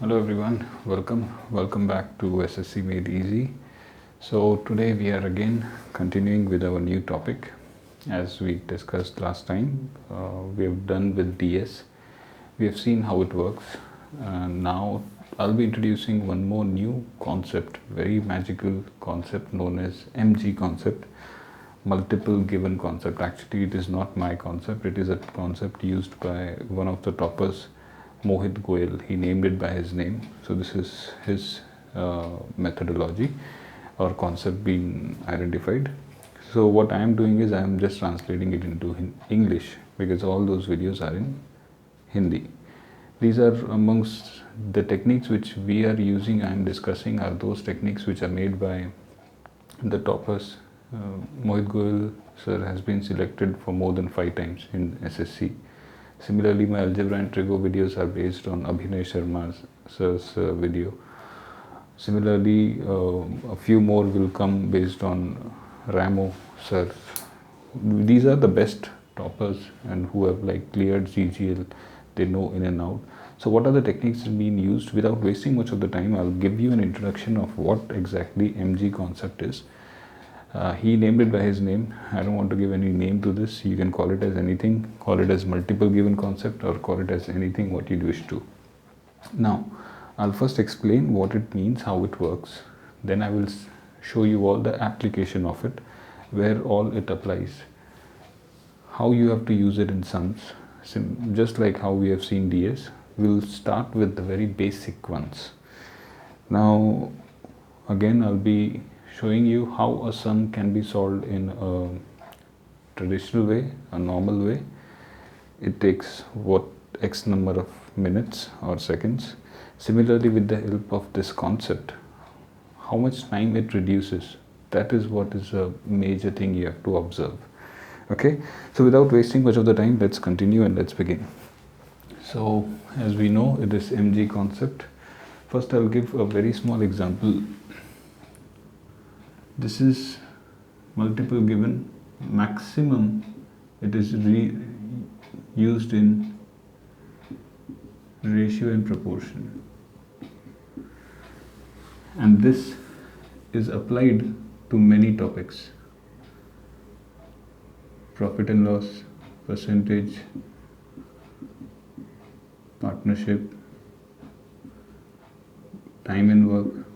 Hello everyone, welcome back to SSC Made Easy. So today we are again continuing with our new topic. As we discussed last time, we have done with DS. We have seen how it works. Now I'll be introducing one more new concept, very magical concept known as MG concept, multiple given concept. Actually, it is not my concept, it is a concept used by one of the toppers, Mohit Goyal. He named it by his name. So this is his methodology or concept being identified. So what I am doing is I am just translating it into English because all those videos are in Hindi. These are amongst the techniques which we are using and discussing are those techniques which are made by the toppers. Mohit Goyal sir has been selected for more than 5 times in SSC. Similarly, my algebra and trigo videos are based on Abhinay Sharma's sir's video. Similarly, a few more will come based on Ramo sir. These are the best toppers and who have like cleared CGL, they know in and out. So what are the techniques being used? Without wasting much of the time, I'll give you an introduction of what exactly MG concept is. He named it by his name. I don't want to give any name to this. You can call it as anything, call it as multiple given concept or call it as anything what you wish to. Now, I'll first explain what it means, how it works. Then I will show you all the application of it, where all it applies, how you have to use it in sums, just like how we have seen DS. We'll start with the very basic ones. Now, again, I'll be showing you how a sum can be solved in a traditional way, a normal way. It takes what X number of minutes or seconds. Similarly, with the help of this concept, how much time it reduces, that is what is a major thing you have to observe. Okay, so without wasting much of the time, let's continue and let's begin. So as we know, it is MG concept. First, I'll give a very small example. This is multiple given, maximum it is used in ratio and proportion, and this is applied to many topics: profit and loss, percentage, partnership, time and work.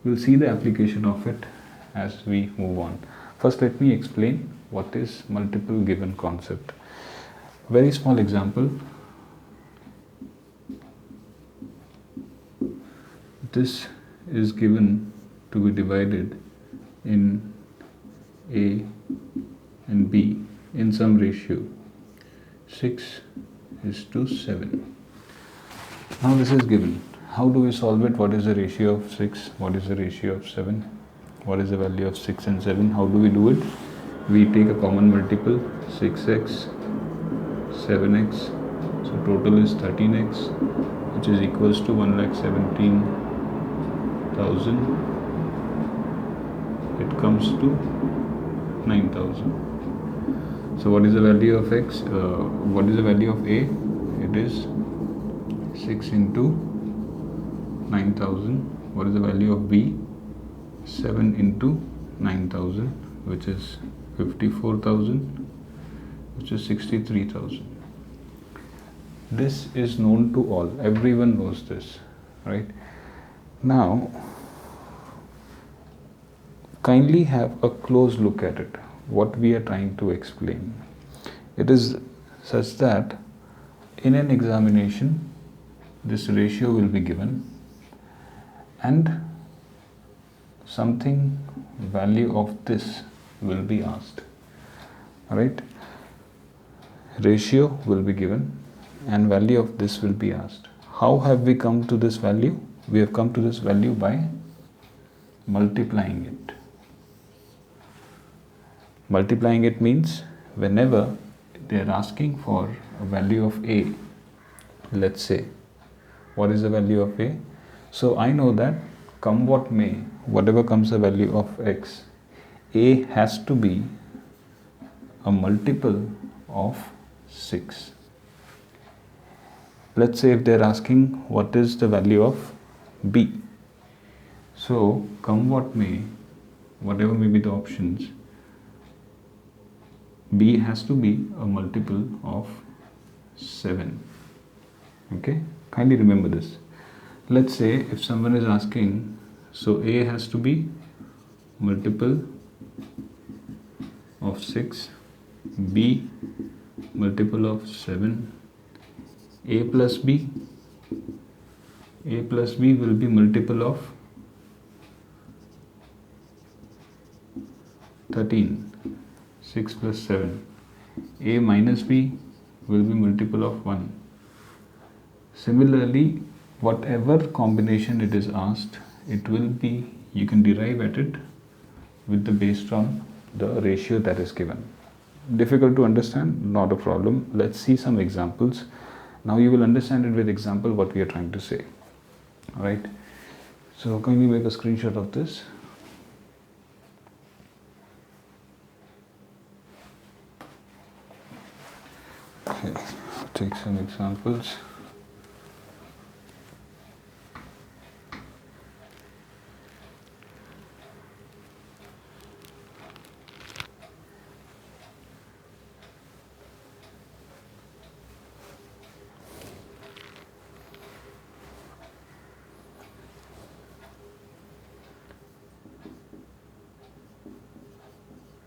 We'll see the application of it as we move on. First, let me explain what is multiple given concept. Very small example. This is given to be divided in A and B in some ratio. 6:7. Now this is given. How do we solve it? What is the ratio of 6? What is the ratio of 7? What is the value of 6 and 7? How do we do it? We take a common multiple, 6x, 7x. So total is 13x, which is equals to 1,17,000. It comes to 9,000. So what is the value of x? What is the value of A? It is 6 into 9,000. What is the value of B? 7 into 9,000, which is 54,000, which is 63,000. This is known to all. Everyone knows this, right? Now, kindly have a close look at it. What we are trying to explain. It is such that in an examination, this ratio will be given and something value of this will be asked. Alright, ratio will be given and value of this will be asked. How have we come to this value? We have come to this value by multiplying it. Multiplying it means whenever they are asking for a value of A, let's say, what is the value of A? So I know that come what may, whatever comes the value of X, A has to be a multiple of 6. Let's say if they're asking what is the value of b. So come what may, whatever may be the options, b has to be a multiple of 7. Okay, kindly remember this. Let's say if someone is asking, so a has to be multiple of 6, b multiple of 7, a plus b will be multiple of 13, 6 plus 7, a minus b will be multiple of 1. Similarly, whatever combination it is asked, it will be, you can derive at it with the based on the ratio that is given. Difficult to understand? Not a problem. Let's see some examples. Now you will understand it with example what we are trying to say. Alright. So can we make a screenshot of this? Okay, take some examples.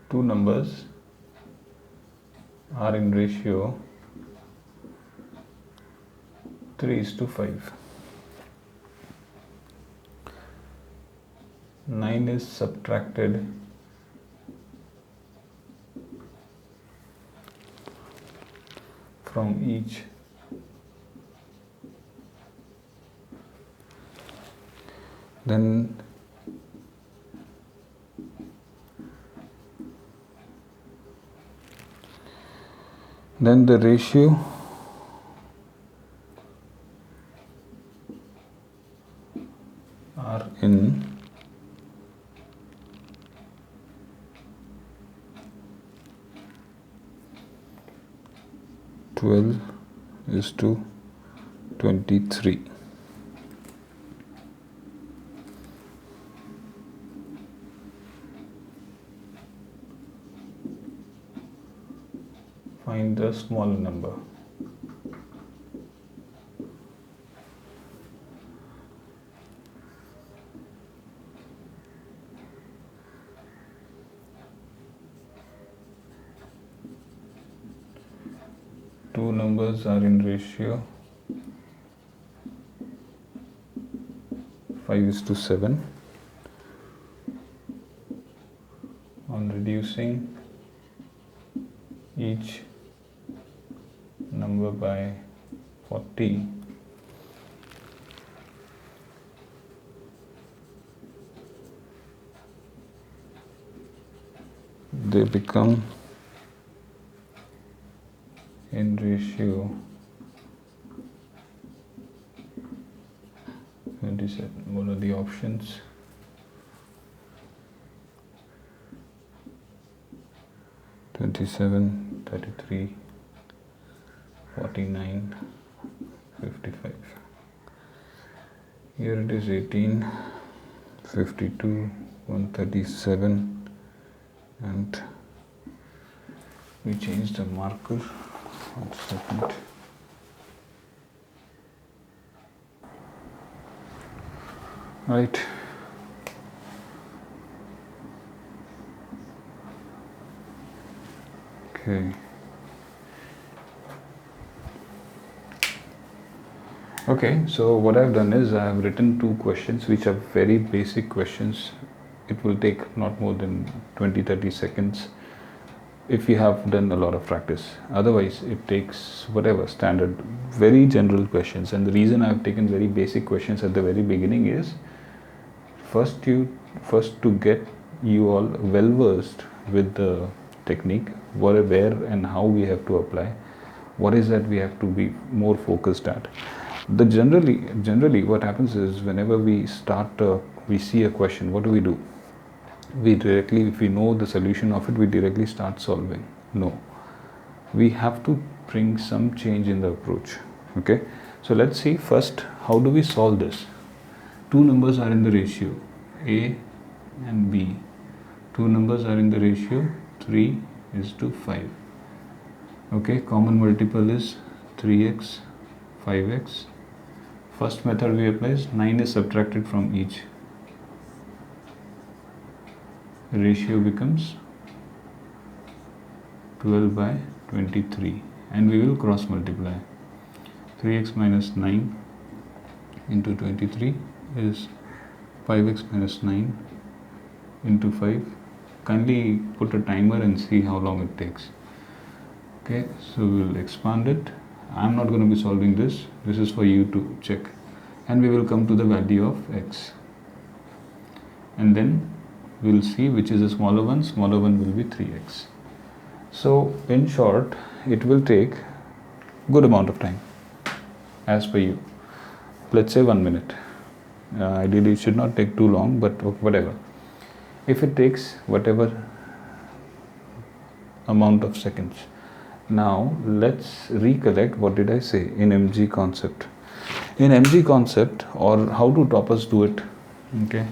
Two numbers are in ratio 3:5. 9 is subtracted from each. Then the ratio are in 12:23. Find the smaller number. Two numbers are in ratio 5:7. On reducing each number by 40, they become in ratio 27. What are the options? 27, 33, 49, 55. Here it is 18, 52, 137, and we change the marker. 1 second. Right. Okay. Okay, so what I've done is I have written two questions which are very basic questions. It will take not more than 20-30 seconds if you have done a lot of practice. Otherwise, it takes whatever standard, very general questions. And the reason I've taken very basic questions at the very beginning is first to get you all well versed with the technique, where and how we have to apply, what is that we have to be more focused at. Generally what happens is whenever we see a question, what do? We directly, if we know the solution of it, we directly start solving. No, we have to bring some change in the approach. Okay, So let's see first how do we solve this. Two numbers are in the ratio A and B. Two numbers are in the ratio 3:5. Okay, common multiple is 3x, 5x. First method we apply is 9 is subtracted from each. The ratio becomes 12/23, and we will cross multiply. 3x minus 9 into 23 is 5x minus 9 into 5. Kindly put a timer and see how long it takes. Okay, so we will expand it. I'm not going to be solving this. This is for you to check. And we will come to the value of x. And then we will see which is the smaller one. Smaller one will be 3x. So in short, it will take good amount of time as per you. Let's say 1 minute. Ideally it should not take too long, but whatever. If it takes whatever amount of seconds. Now let's recollect what did I say in MG concept. In MG concept, or how do toppers do it, okay,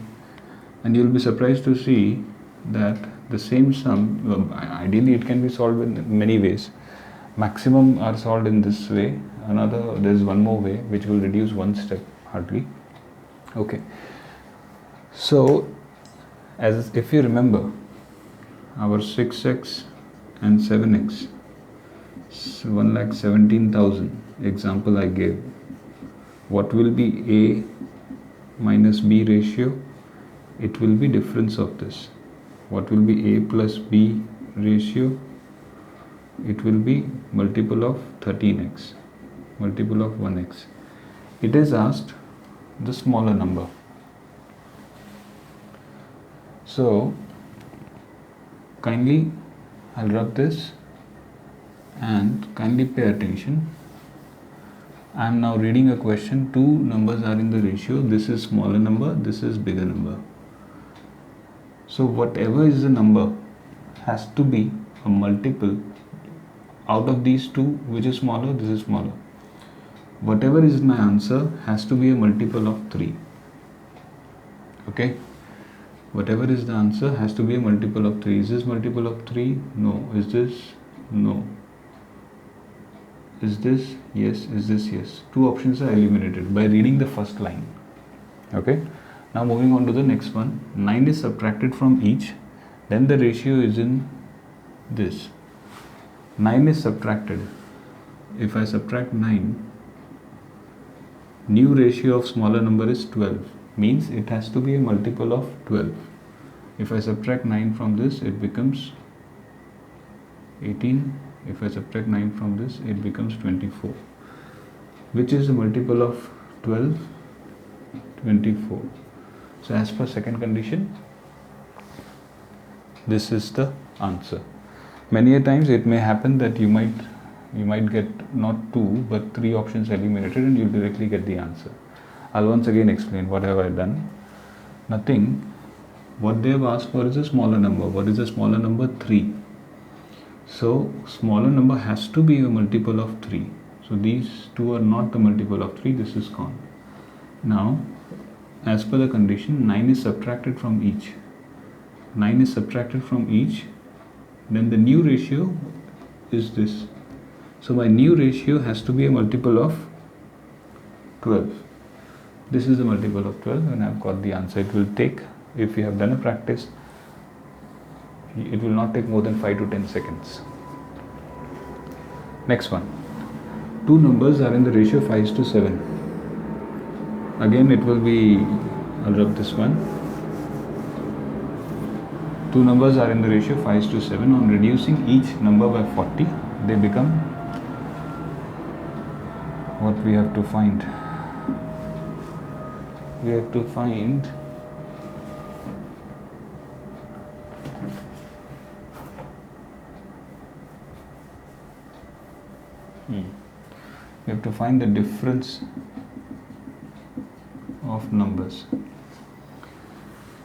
and you'll be surprised to see that the same sum, ideally it can be solved in many ways. Maximum are solved in this way. There's one more way which will reduce one step hardly. Okay, so as if you remember our 6x and 7x, 1,17,000 example I gave, what will be A minus B ratio? It will be difference of this. What will be A plus B ratio? It will be multiple of 13x, multiple of 1x. It is asked the smaller number. So kindly, I'll rub this and kindly pay attention. I am now reading a question. Two numbers are in the ratio. This is smaller number, this is bigger number. So whatever is the number has to be a multiple out of these two. Which is smaller? This is smaller. Whatever is my answer has to be a multiple of 3. Okay, whatever is the answer has to be a multiple of 3. Is this multiple of 3? No. Is this? No. Is this? Yes. Is this? Yes. Two options are eliminated by reading the first line. Okay, now moving on to the next one. 9 is subtracted from each, then the ratio is in this. 9 is subtracted. If I subtract 9, new ratio of smaller number is 12, means it has to be a multiple of 12. If I subtract 9 from this, it becomes 18. If I subtract 9 from this, it becomes 24. Which is a multiple of 12? 24. So as per second condition, this is the answer. Many a times it may happen that you might get not 2 but 3 options eliminated and you'll directly get the answer. I'll once again explain what have I done. Nothing. What they have asked for is a smaller number. What is a smaller number? 3. So smaller number has to be a multiple of 3. So these two are not the multiple of 3. This is gone. Now as per the condition, 9 is subtracted from each. 9 is subtracted from each. Then the new ratio is this. So my new ratio has to be a multiple of 12. This is the multiple of 12 and I've got the answer. It will take, if you have done a practice, it will not take more than 5 to 10 seconds. Next one. Two numbers are in the ratio 5:7. Again it will be, I'll rub this one. Two numbers are in the ratio 5:7. On reducing each number by 40, they become what we have to find. We have to find we have to find the difference of numbers.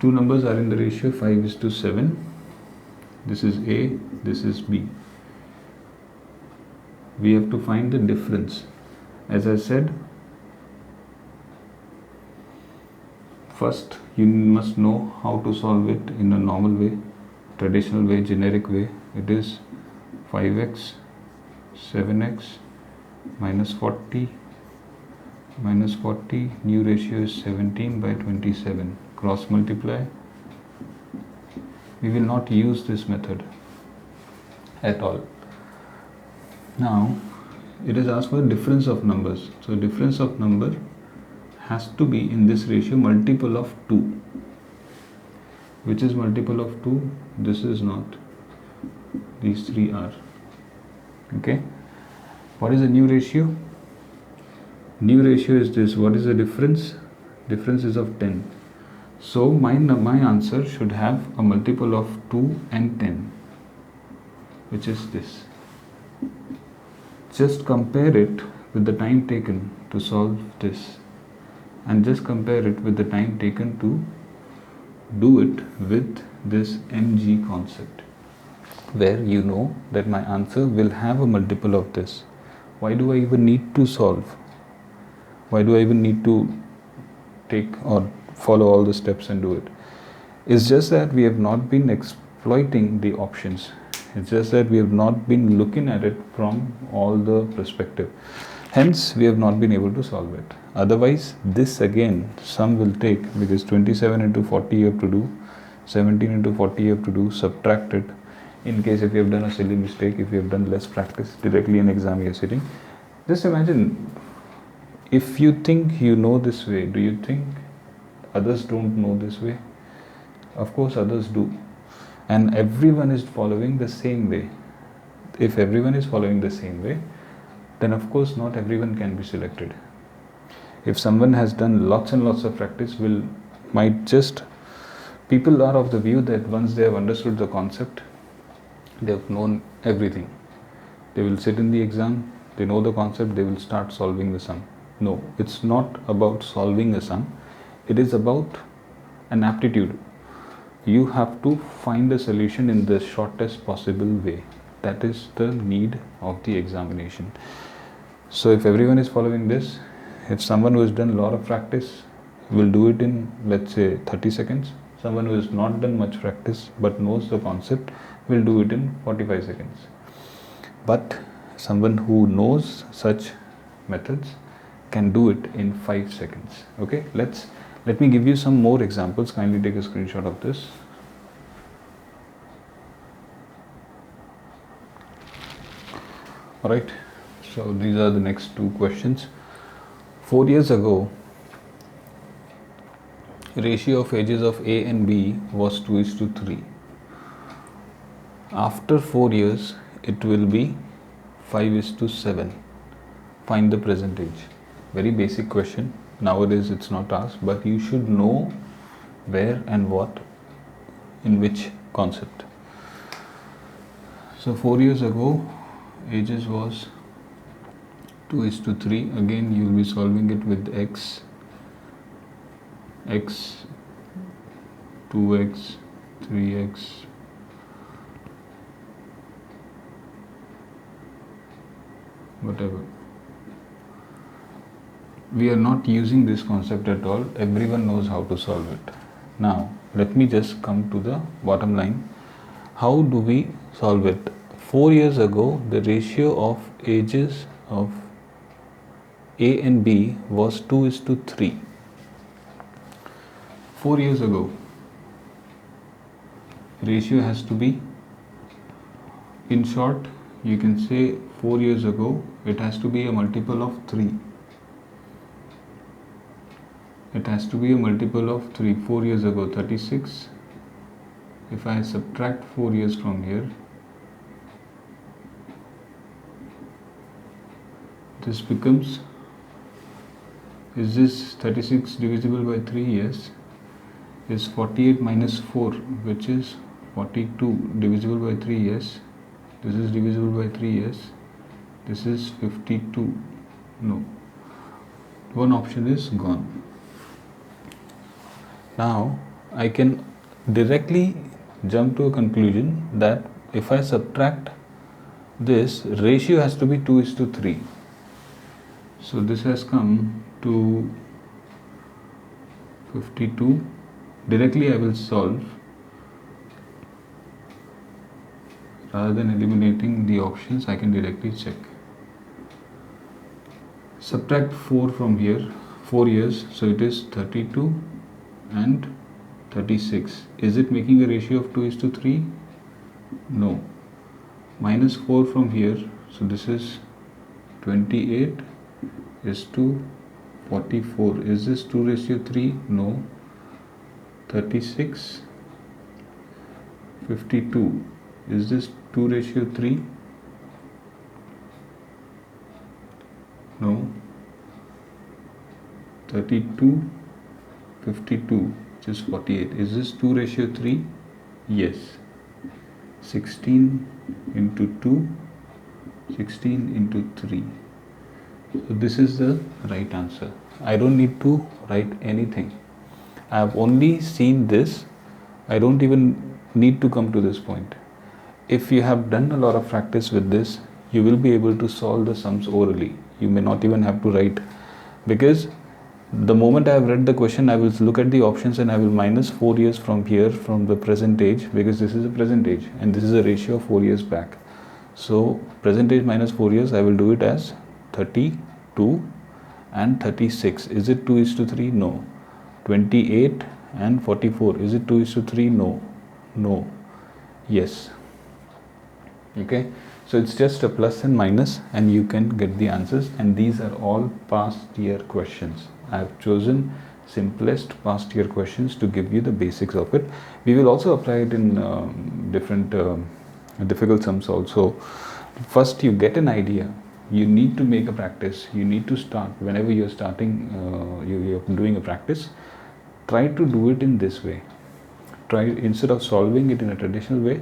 Two numbers are in the ratio 5:7. This is A, this is B. We have to find the difference. As I said, first you must know how to solve it in a normal way, traditional way, generic way. It is 5x 7x minus 40 minus 40, new ratio is 17 by 27, cross multiply. We will not use this method at all. Now it is asked for difference of numbers. So difference of number has to be in this ratio multiple of 2. Which is multiple of 2? This is not. These three are. Okay. What is the new ratio? New ratio is this. What is the difference? Difference is of 10. So my answer should have a multiple of 2 and 10, which is this. Just compare it with the time taken to solve this, and just compare it with the time taken to do it with this mg concept, where you know that my answer will have a multiple of this. Why do I even need to solve? Why do I even need to take or follow all the steps and do it? It's just that we have not been exploiting the options. It's just that we have not been looking at it from all the perspective. Hence, we have not been able to solve it. Otherwise, this again, sum will take, because 27 into 40 you have to do, 17 into 40 you have to do, subtract it. In case if you have done a silly mistake, if you have done less practice, directly in exam you are sitting. Just imagine, if you think you know this way, do you think others don't know this way? Of course others do. And everyone is following the same way. If everyone is following the same way, then of course not everyone can be selected. If someone has done lots and lots of practice, people are of the view that once they have understood the concept, they have known everything. They will sit in the exam, they know the concept, they will start solving the sum. No, it's not about solving a sum. It is about an aptitude. You have to find a solution in the shortest possible way. That is the need of the examination. So if everyone is following this, if someone who has done a lot of practice will do it in, let's say, 30 seconds, someone who has not done much practice but knows the concept will do it in 45 seconds. But someone who knows such methods can do it in 5 seconds. Okay, let me give you some more examples. Kindly take a screenshot of this. Alright, so these are the next two questions. 4 years ago, ratio of ages of A and B was 2:3. After 4 years, it will be 5:7. Find the present age. Very basic question. Nowadays it's not asked, but you should know where and what, in which concept. So 4 years ago, ages was 2:3. Again, you will be solving it with x, 2x, 3x, whatever. We are not using this concept at all. Everyone knows how to solve it. Now, let me just come to the bottom line. How do we solve it? 4 years ago, the ratio of ages of A and B was 2:3. 4 years ago, ratio has to be, in short, you can say 4 years ago, it has to be a multiple of 3. It has to be a multiple of 3. 4 years ago, 36. If I subtract 4 years from here, this becomes, is this 36 divisible by 3? Yes. Is 48 minus 4, which is 42, divisible by 3? Yes. This is divisible by 3? Yes. This is 52. No. One option is gone. Now, I can directly jump to a conclusion that if I subtract this, ratio has to be 52. Directly I will solve rather than eliminating the options. I can directly check. Subtract 4 from here, 4 years, so it is 32 and 36. Is it making a ratio of 2:3? No. Minus 4 from here, so this is 28 is to 44. Is this 2:3? No. 36, 52. Is this 2:3? No. 32, 52, which is 48. Is this 2:3? Yes. 16 into 2, 16 into 3. So this is the right answer. I don't need to write anything. I have only seen this. I don't even need to come to this point. If you have done a lot of practice with this, you will be able to solve the sums orally. You may not even have to write, because the moment I have read the question, I will look at the options and I will minus 4 years from here, from the present age, because this is a present age and this is a ratio of 4 years back. So present age minus 4 years, I will do it as 32 and 36. Is it 2:3? No. 28 and 44. Is it 2:3? No. No. Yes. Okay. So it's just a plus and minus and you can get the answers, and these are all past year questions. I have chosen simplest past year questions to give you the basics of it. We will also apply it in different difficult sums also. First you get an idea. You need to make a practice. You need to start whenever you're starting, you're doing a practice. Try to do it in this way. Try, instead of solving it in a traditional way,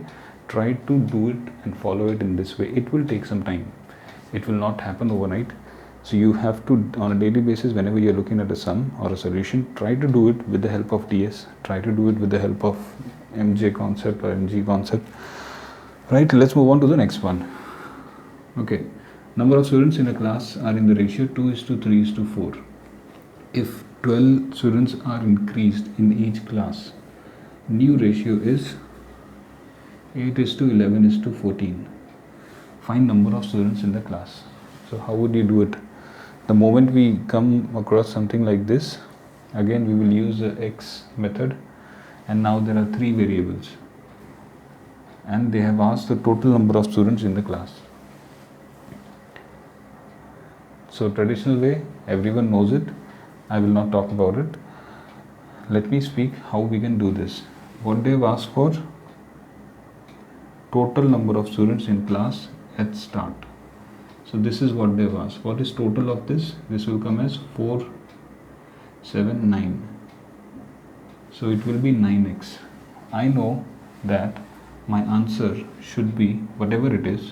try to do it and follow it in this way. It will take some time. It will not happen overnight. So you have to, on a daily basis, whenever you're looking at a sum or a solution, try to do it with the help of DS. Try to do it with the help of MJ concept or MG concept. Right, let's move on to the next one. Okay, number of students in a class are in the ratio 2:3:4. If 12 students are increased in each class, new ratio is 8:11:14. Find number of students in the class. So how would you do it? The moment we come across something like this, again we will use the X method, and now there are 3 variables and they have asked the total number of students in the class. So traditional way, everyone knows it. I will not talk about it. Let me speak how we can do this. What they have asked for: total number of students in class at start. So this is what they have asked. What is total of this? This will come as 479. So it will be 9x. I know that my answer should be whatever it is,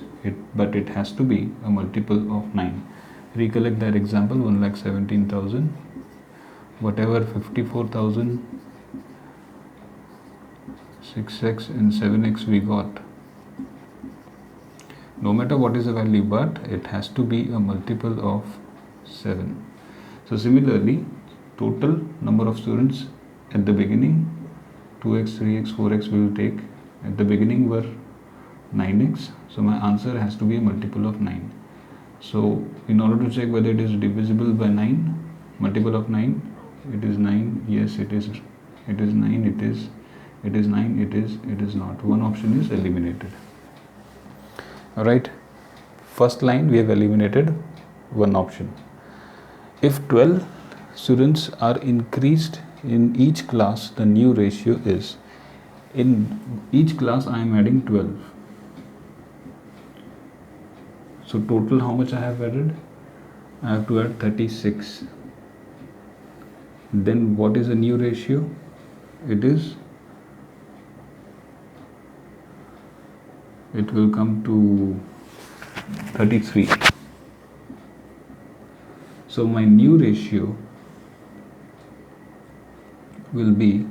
but it has to be a multiple of 9. Recollect that example, 1,17,000, whatever 54,000, 6x and 7x we got. No matter what is the value, but it has to be a multiple of 7. So similarly, total number of students at the beginning, 2x, 3x, 4x we will take. At the beginning were 9x. So my answer has to be a multiple of 9. So in order to check whether it is divisible by 9, multiple of 9, it is 9. Yes, it is 9. It is 9. It is not. One option is eliminated. Alright, first line we have eliminated one option. If 12 students are increased in each class, the new ratio is, in each class I am adding 12. So total how much I have added? I have to add 36. Then what is the new ratio? It will come to 33. So my new ratio will be,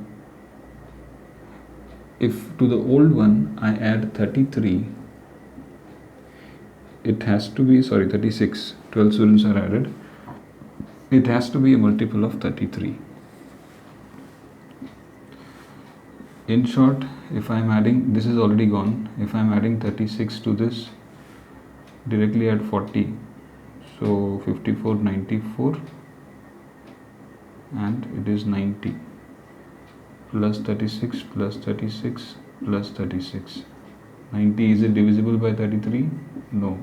if to the old one I add 33, it has to be, 36, 12 students are added, it has to be a multiple of 33. In short, if I am adding, this is already gone, if I am adding 36 to this, directly add 40, so 54, 94, and it is 90, plus 36 plus 36 plus 36. 90, is it divisible by 33? No.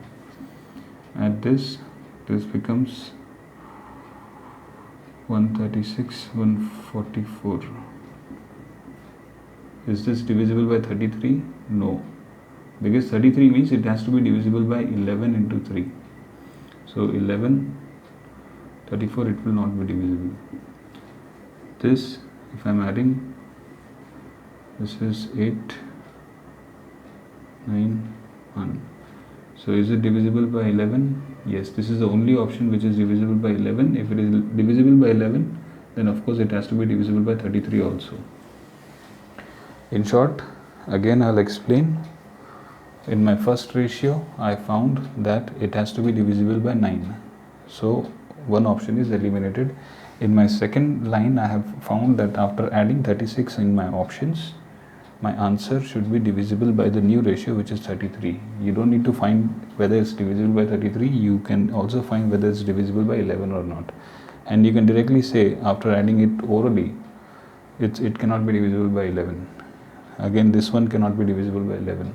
Add this becomes 136, 144. Is this divisible by 33? No, because 33 means it has to be divisible by 11 into 3. So 11, 34, it will not be divisible. This, if I am adding, this is 8, 9, 1. So is it divisible by 11? Yes, this is the only option which is divisible by 11. If it is divisible by 11, then of course it has to be divisible by 33 also. In short, again I'll explain. In my first ratio, I found that it has to be divisible by 9. So one option is eliminated. In my second line, I have found that after adding 36 in my options, my answer should be divisible by the new ratio, which is 33. You don't need to find whether it's divisible by 33. You can also find whether it's divisible by 11 or not. And you can directly say, after adding it orally, it cannot be divisible by 11. Again, this one cannot be divisible by 11,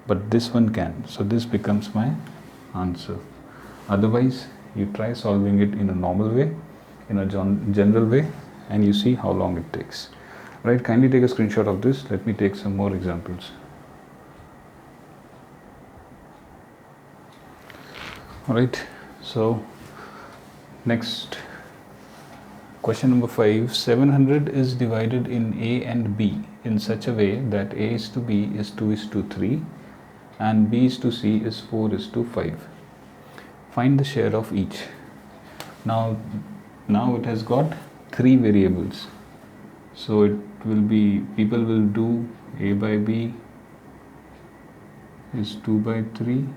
but this one can. So this becomes my answer. Otherwise, you try solving it in a normal way, in a general way, and you see how long it takes. Right, kindly take a screenshot of this. Let me take some more examples. Alright, so next, question number 5. 700 is divided in A and B in such a way that A is to B is 2:3 and B is to C is 4:5. Find the share of each. Now it has got 3 variables. So it will be, people will do A by B is 2/3,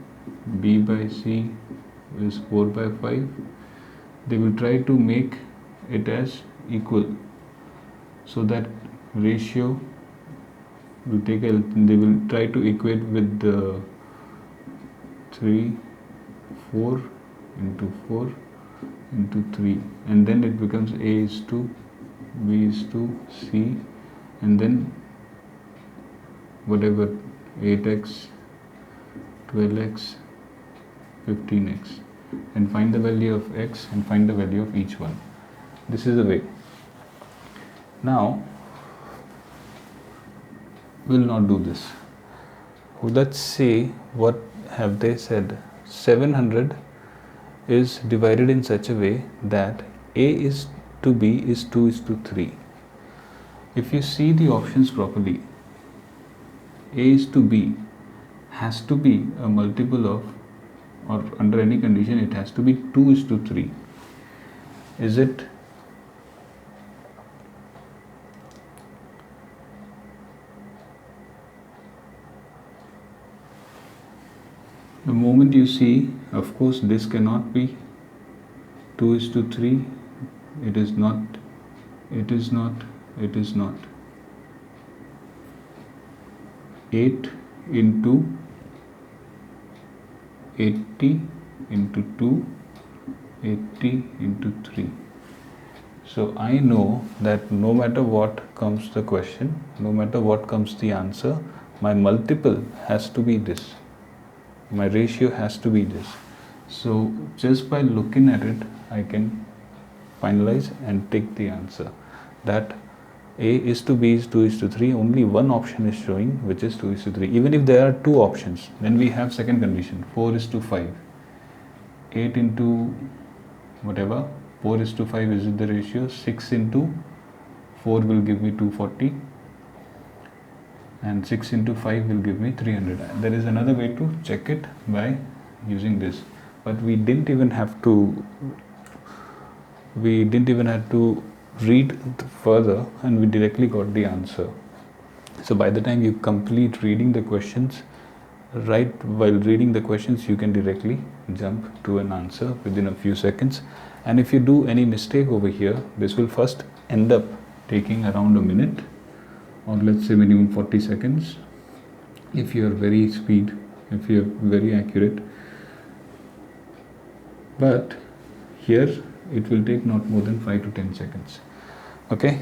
B by C is 4/5. They will try to make it as equal, so that ratio will take a, they will try to equate with the 3, 4 into 4 into 3, and then it becomes A is to B is to C, and then whatever, 8x, 12x, 15x, and find the value of x and find the value of each one. This is the way. Now we'll not do this. Let's see what have they said. 700 is divided in such a way that A is to B is 2:3. If you see the options properly, A is to B has to be a multiple of, or under any condition it has to be 2:3. Is it? The moment you see, of course this cannot be 2:3. It is not, it is not, it is not. 8 into 80 into 2, 80 into 3. So I know that no matter what comes the question, no matter what comes the answer, my multiple has to be this. My ratio has to be this. So just by looking at it, I can finalize and take the answer that A is to B is 2:3. Only one option is showing, which is 2:3. Even if there are 2 options, then we have second condition, 4:5. 8 into whatever, 4:5 is the ratio. 6 into 4 will give me 240, and 6 into 5 will give me 300. There is another way to check it by using this, but we didn't even have to read further, and we directly got the answer. So by the time you complete reading the questions, right while reading the questions, you can directly jump to an answer within a few seconds. And if you do any mistake over here, this will first end up taking around a minute or let's say minimum 40 seconds if you are very very accurate. But here it will take not more than 5 to 10 seconds. Okay,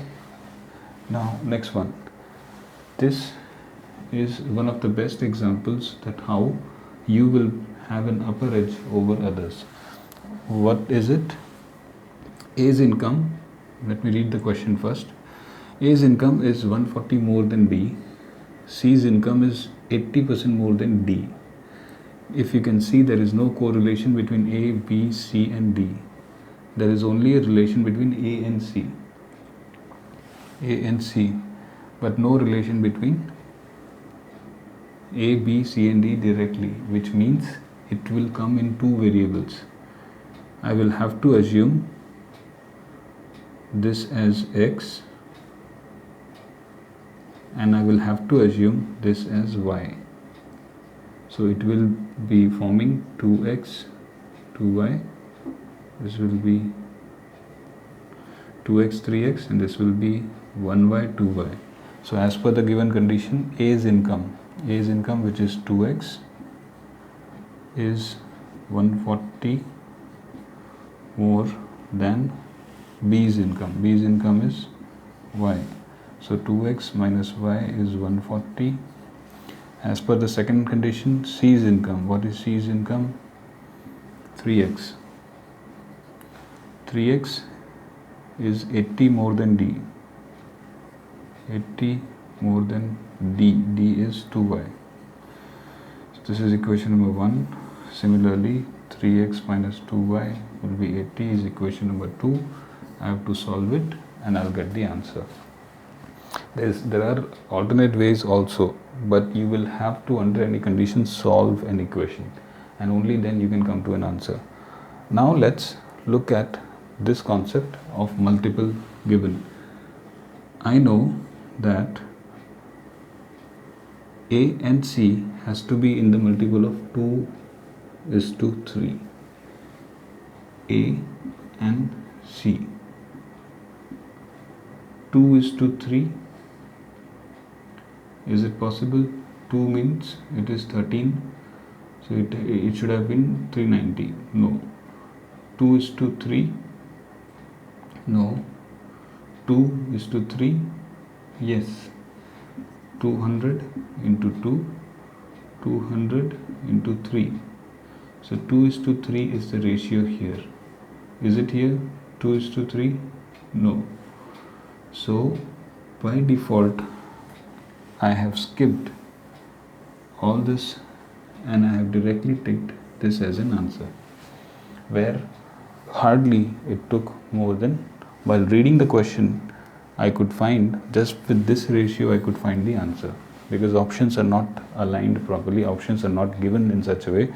now next one. This is one of the best examples that how you will have an upper edge over others. What is it? A's income, let me read the question first. A's income is 140 more than B. C's income is 80% more than D. If you can see, there is no correlation between A, B, C and D. There is only a relation between A and C. A and C, but no relation between A, B, C and D directly, which means it will come in two variables. I will have to assume this as X and I will have to assume this as Y. So it will be forming 2x, 2y, this will be 2x, 3x and this will be 1y, 2y. So as per the given condition, A's income which is 2x is 140 more than B's income. B's income is y. So 2x minus y is 140. As per the second condition, C's income. What is C's income? 3x. 3x is 80 more than D. 80 more than D. D is 2y. So this is equation number 1. Similarly, 3x minus 2y will be 80 is equation number 2. I have to solve it and I'll get the answer. There are alternate ways also, but you will have to under any conditions solve an equation and only then you can come to an answer. Now let's look at this concept of multiple given. I know that A and C has to be in the multiple of 2:3. A and C. 2:3. Is it possible? 2 means it is 13. So it should have been 390. No. 2:3. No. 2:3. Yes. 200 into 2. 200 into 3. So 2:3 is the ratio here. Is it here? 2:3? No. So by default I have skipped all this and I have directly ticked this as an answer, where hardly it took more than, while reading the question I could find, just with this ratio I could find the answer, because options are not aligned properly, options are not given in such a way.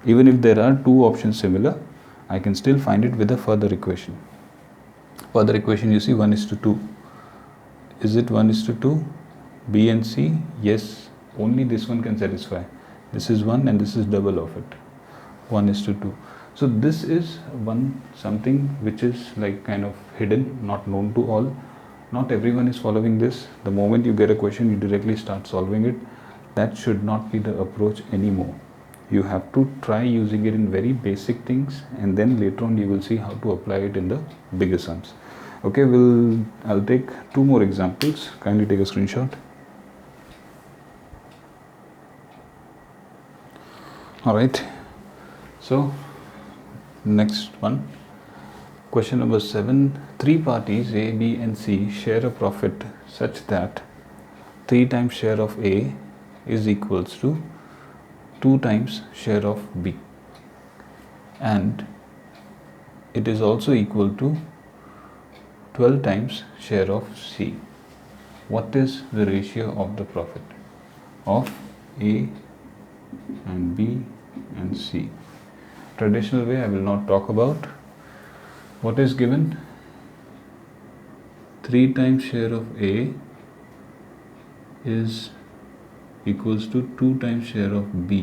Even if there are two options similar, I can still find it with a further equation. Further equation, you see 1:2. Is it 1:2? B and C? Yes, only this one can satisfy. This is 1 and this is double of it. 1:2. So this is something which is like kind of hidden, not known to all. Not everyone is following this. The moment you get a question, you directly start solving it. That should not be the approach anymore. You have to try using it in very basic things, and then later on you will see how to apply it in the bigger sums. Okay, I'll take 2 more examples. Kindly take a screenshot. Alright, so next one. Question number 7. 3 parties A, B and C share a profit such that 3 times share of A is equals to 2 times share of B, and it is also equal to 12 times share of C. What is the ratio of the profit of A and B and C? Traditional way I will not talk about. What is given? 3 times share of A is equals to 2 times share of B.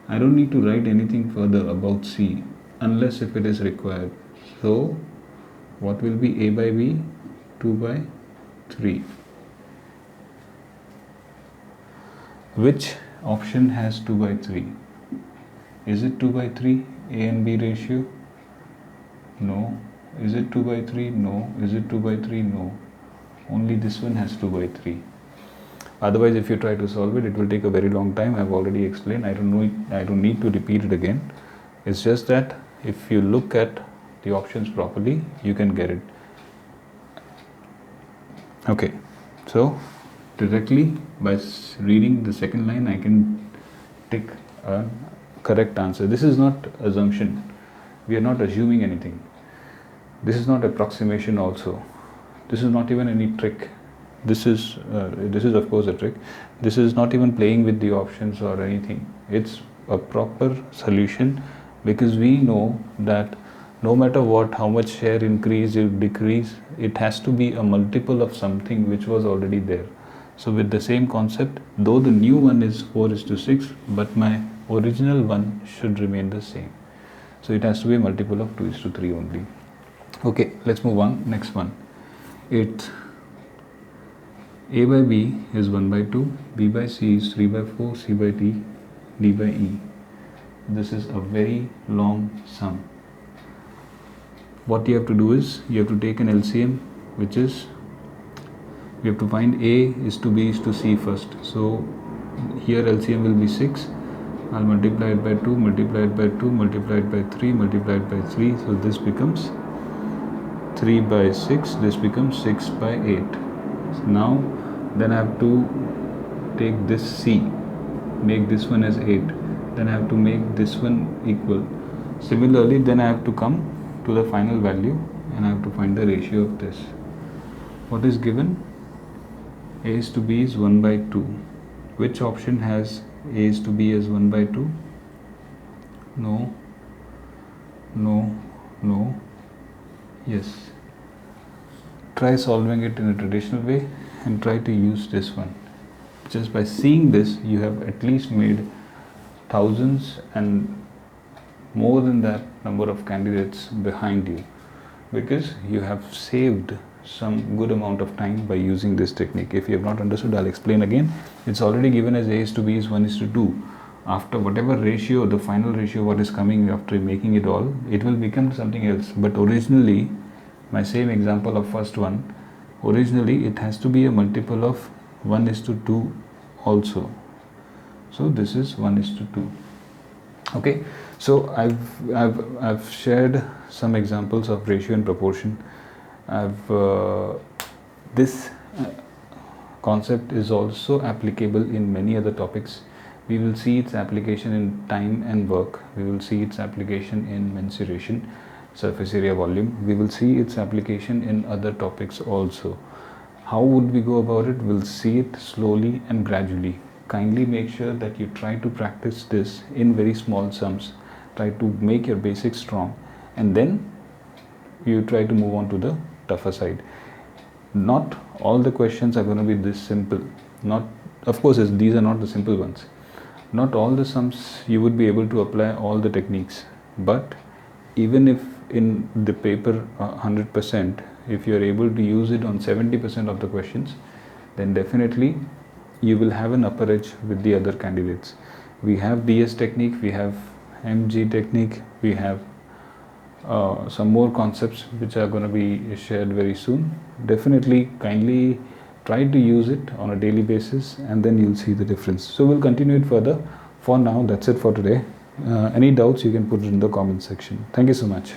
I don't need to write anything further about C unless if it is required. So what will be A by B? 2 by 3. Which option has 2 by 3? Is it 2 by 3 A and B ratio? No. Is it 2 by 3? No. Is it 2 by 3? No. Only this one has 2 by 3. Otherwise, if you try to solve it, it will take a very long time. I've already explained. I don't need to repeat it again. It's just that if you look at the options properly, you can get it. Okay. So directly by reading the second line, I can take a correct answer. This is not assumption. We are not assuming anything. This is not approximation also. This is not even any trick. This is of course a trick. This is not even playing with the options or anything. It's a proper solution, because we know that no matter what, how much share increase or decrease, it has to be a multiple of something which was already there. So with the same concept, though the new one is 4:6, but my original one should remain the same. So it has to be a multiple of 2:3 only. Okay, let's move on. Next one. It's A by B is 1 by 2, B by C is 3 by 4, C by D, D by E. This is a very long sum. What you have to do is, you have to take an LCM, which is, we have to find A is to B is to C first. So here LCM will be 6. I'll multiply it by 2, multiply it by 2, multiply it by 3, multiply it by 3. So this becomes 3 by 6. This becomes 6 by 8. So now, then I have to take this C, make this one as 8. Then I have to make this one equal. Similarly, then I have to come to the final value and I have to find the ratio of this. What is given? A is to B is 1 by 2. Which option has A is to B as 1 by 2? No. No. No. Yes. Try solving it in a traditional way and try to use this one. Just by seeing this, you have at least made thousands and more than that number of candidates behind you, because you have saved some good amount of time by using this technique. If you have not understood, I'll explain again. It's already given as A is to B is 1:2. After whatever ratio, the final ratio, what is coming after making it all, it will become something else. But originally, my same example of first one, originally it has to be a multiple of 1:2 also. So this is 1:2. Okay, so I've shared some examples of ratio and proportion. This concept is also applicable in many other topics. We will see its application in time and work. We will see its application in mensuration, surface area volume. We will see its application in other topics also. How would we go about it? We'll see it slowly and gradually. Kindly make sure that you try to practice this in very small sums. Try to make your basics strong, and then you try to move on to the tougher side. Not all the questions are going to be this simple. Of course, these are not the simple ones. Not all the sums you would be able to apply all the techniques. But even if in the paper 100%, if you are able to use it on 70% of the questions, then definitely you will have an upper edge with the other candidates. We have DS technique, we have MG technique, we have some more concepts which are going to be shared very soon. Definitely kindly try to use it on a daily basis, and then you'll see the difference. So we'll continue it further. For now, that's it for today. Any doubts, you can put it in the comment section. Thank you so much.